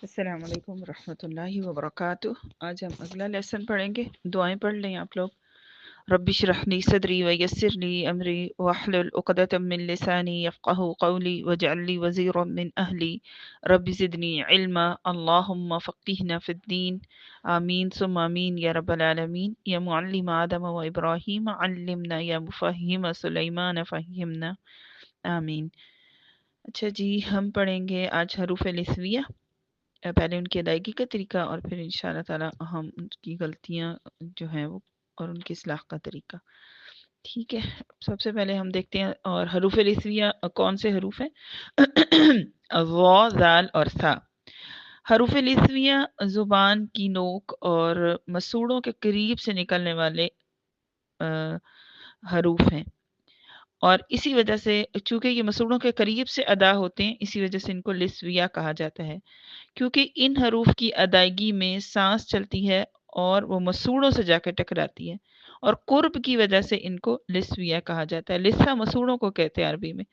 السلام علیکم ورحمۃ اللہ وبرکاتہ۔ آج ہم اگلا لیسن پڑھیں گے۔ دعائیں پڑھ لیں آپ لوگ۔ رب اشرح لی صدری ویسر لی امری واحلل عقدۃ من لسانی یفقهوا قولی واجعل لی وزیرا من اہلی رب زدنی علما اللہم فقہنا فی الدین آمین ثم آمین یا رب العالمین۔ یا معلم آدم و ابراہیم علمنا، یا مفہم سلیمان فہمنا، آمین۔ اچھا جی، ہم پڑھیں گے آج حروف نسویہ، پہلے ان کی ادائیگی کا طریقہ اور پھر انشاءاللہ تعالی ہم ان کی غلطیاں جو ہیں وہ اور ان کی اصلاح کا طریقہ، ٹھیک ہے۔ سب سے پہلے ہم دیکھتے ہیں اور حروف نسویہ کون سے حروف ہیں؟ وا، ذال اور ثا۔ حروف نسویہ زبان کی نوک اور مسوڑوں کے قریب سے نکلنے والے حروف ہیں، اور اسی وجہ سے چونکہ یہ مسوڑوں کے قریب سے ادا ہوتے ہیں، اسی وجہ سے ان کو لسویہ کہا جاتا ہے، کیونکہ ان حروف کی ادائیگی میں سانس چلتی ہے اور وہ مسوڑوں سے جا کے ٹکراتی ہے، اور قرب کی وجہ سے ان کو لسویہ کہا جاتا ہے۔ لسہ مسوڑوں کو کہتے ہیں عربی میں،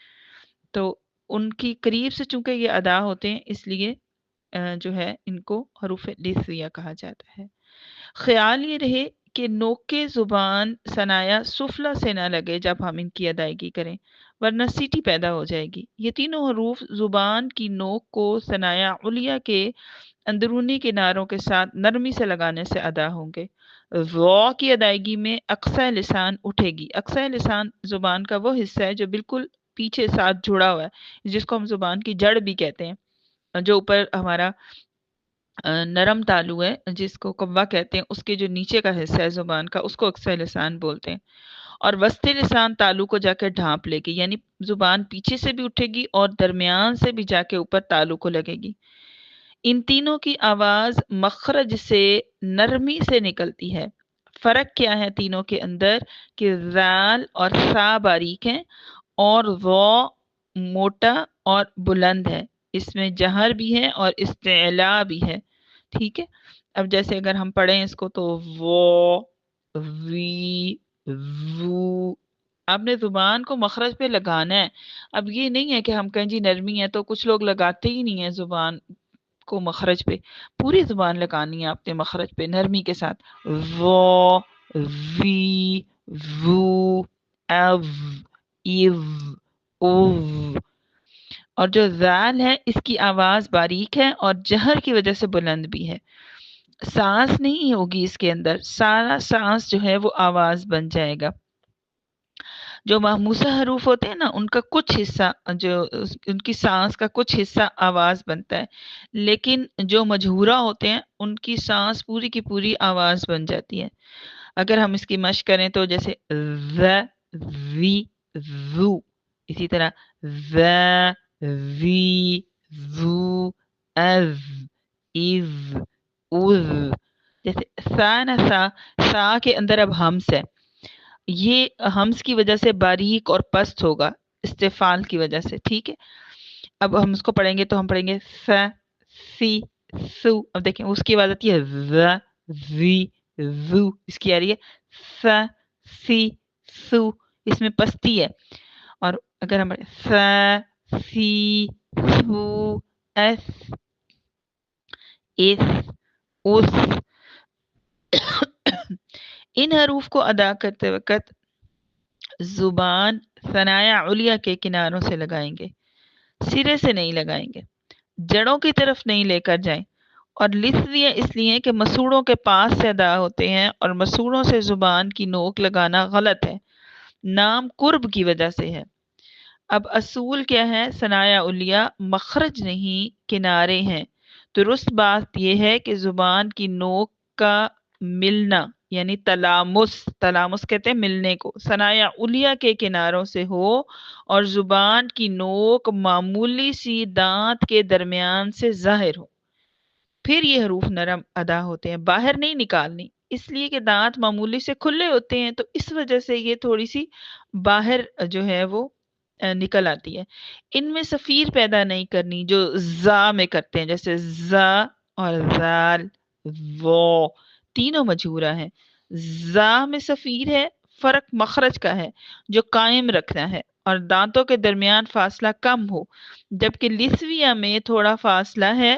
تو ان کی قریب سے چونکہ یہ ادا ہوتے ہیں، اس لیے جو ہے ان کو حروف لسویہ کہا جاتا ہے۔ خیال یہ رہے کہ نوک زبان ثنایا سفلا سے نہ لگے جب ہم ان کی ادائیگی کریں، ورنہ سیٹی پیدا ہو جائے گی۔ یہ تینوں حروف زبان کی نوک کو ثنایا علیہ کے اندرونی کناروں کے ساتھ نرمی سے لگانے سے ادا ہوں گے۔ وا کی ادائیگی میں اقصی لسان اٹھے گی۔ اقصی لسان زبان کا وہ حصہ ہے جو بالکل پیچھے ساتھ جڑا ہوا ہے، جس کو ہم زبان کی جڑ بھی کہتے ہیں، جو اوپر ہمارا نرم تالو ہے جس کو قوا کہتے ہیں، اس کے جو نیچے کا حصہ ہے زبان کا، اس کو اقصی لسان بولتے ہیں۔ اور وسطی لسان تالو کو جا کے ڈھانپ لے گی، یعنی زبان پیچھے سے بھی اٹھے گی اور درمیان سے بھی جا کے اوپر تالو کو لگے گی۔ ان تینوں کی آواز مخرج سے نرمی سے نکلتی ہے۔ فرق کیا ہے تینوں کے اندر؟ کہ ذال اور سا باریک ہیں اور وا موٹا اور بلند ہے، اس میں جہر بھی ہے اور استعلاء بھی ہے، ٹھیک ہے۔ اب جیسے اگر ہم پڑھیں اس کو تو وہ، وی، وو، آپ نے زبان کو مخرج پہ لگانا ہے۔ اب یہ نہیں ہے کہ ہم کہیں جی نرمی ہے، تو کچھ لوگ لگاتے ہی نہیں ہیں زبان کو مخرج پہ، پوری زبان لگانی ہے آپ نے مخرج پہ نرمی کے ساتھ۔ وہ، وی، وو، او، ایو، او۔ اور جو ذال ہے اس کی آواز باریک ہے اور جہر کی وجہ سے بلند بھی ہے۔ سانس نہیں ہوگی اس کے اندر، سارا سانس جو ہے وہ آواز بن جائے گا۔ جو محموسہ حروف ہوتے ہیں نا، ان کا کچھ حصہ جو ان کی سانس کا کچھ حصہ آواز بنتا ہے، لیکن جو مجہورہ ہوتے ہیں ان کی سانس پوری کی پوری آواز بن جاتی ہے۔ اگر ہم اس کی مشق کریں تو جیسے ذ، وی، وو، اسی طرح ذ، وی، وو، از، ایز، اوز۔ جیسے سا نہ سا کے اندر اب ہمس ہے، یہ ہمس کی وجہ سے باریک اور پست ہوگا استفال کی وجہ سے، ٹھیک ہے۔ اب ہم اس کو پڑھیں گے تو ہم پڑھیں گے س، سی، سو۔ اب دیکھیں اس کی آواز آتی ہے ز، وی، زو، اس کی آ رہی ہے س، سی، سو، اس میں پستی ہے۔ اور اگر ہم س، سی، سو، ایس، اس، اس، ان حروف کو ادا کرتے وقت زبان ثنایا علیہ کے کناروں سے لگائیں گے، سرے سے نہیں لگائیں گے، جڑوں کی طرف نہیں لے کر جائیں۔ اور لسویہ اس لیے کہ مسوڑوں کے پاس سے ادا ہوتے ہیں اور مسوڑوں سے زبان کی نوک لگانا غلط ہے، نام قرب کی وجہ سے ہے۔ اب اصول کیا ہے؟ ثنایا علیہ مخرج نہیں کنارے ہیں۔ درست بات یہ ہے کہ زبان کی نوک کا ملنا یعنی تلامس، تلامس کہتے ہیں ملنے کو، ثنایا علیہ کے کناروں سے ہو اور زبان کی نوک معمولی سی دانت کے درمیان سے ظاہر ہو، پھر یہ حروف نرم ادا ہوتے ہیں۔ باہر نہیں نکالنی، اس لیے کہ دانت معمولی سے کھلے ہوتے ہیں، تو اس وجہ سے یہ تھوڑی سی باہر جو ہے وہ نکل آتی ہے۔ ان میں صفیر پیدا نہیں کرنی جو زا میں کرتے ہیں، جیسے زا اور زال، وہ تینوں مجہورہ ہیں۔ زا میں صفیر ہے، فرق مخرج کا ہے جو قائم رکھنا ہے اور دانتوں کے درمیان فاصلہ کم ہو، جبکہ لسویہ میں تھوڑا فاصلہ ہے،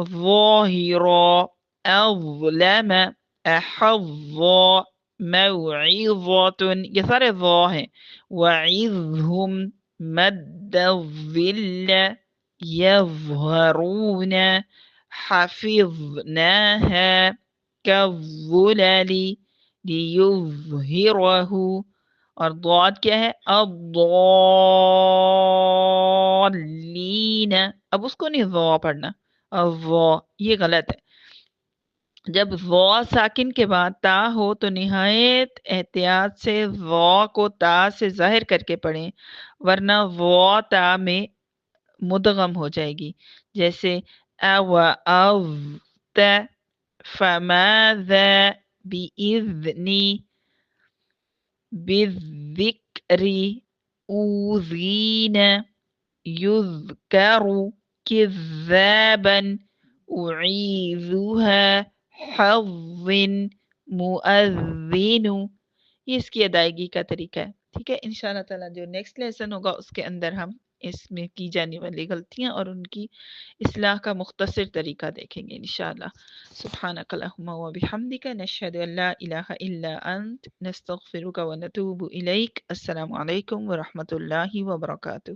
ظاهرا أظلم أحظ موعظة یہ سارے ظا ہیں وعظهم مد الظل يظهرون حفظناها كالظلل ليظهره اور ضاد کیا ہے الضالین اب اس کو نہیں ضا پڑھنا الضا یہ غلط ہے جب ضا ساکن کے بعد تا ہو تو نہایت احتیاط سے ضا کو تا سے ظاہر کر کے پڑھیں ورنہ ضا تا میں مدغم ہو جائے گی جیسے او اذت فماذا بإذنی بالذكر أوذين يذكر كذابا أعيذها حظ مؤذن یہ اس کی ادائیگی کا طریقہ ہے ٹھیک ہے انشاءاللہ تعالیٰ جو نیکسٹ لیسن ہوگا اس کے اندر ہم اس میں کی جانے والی غلطیاں اور ان کی اصلاح کا مختصر طریقہ دیکھیں گے انشاءاللہ سبحانک اللہم و بحمدک نشہد ان لا الہ الا انت نستغفرک و نتوب الیک السلام علیکم ورحمۃ اللہ وبرکاتہ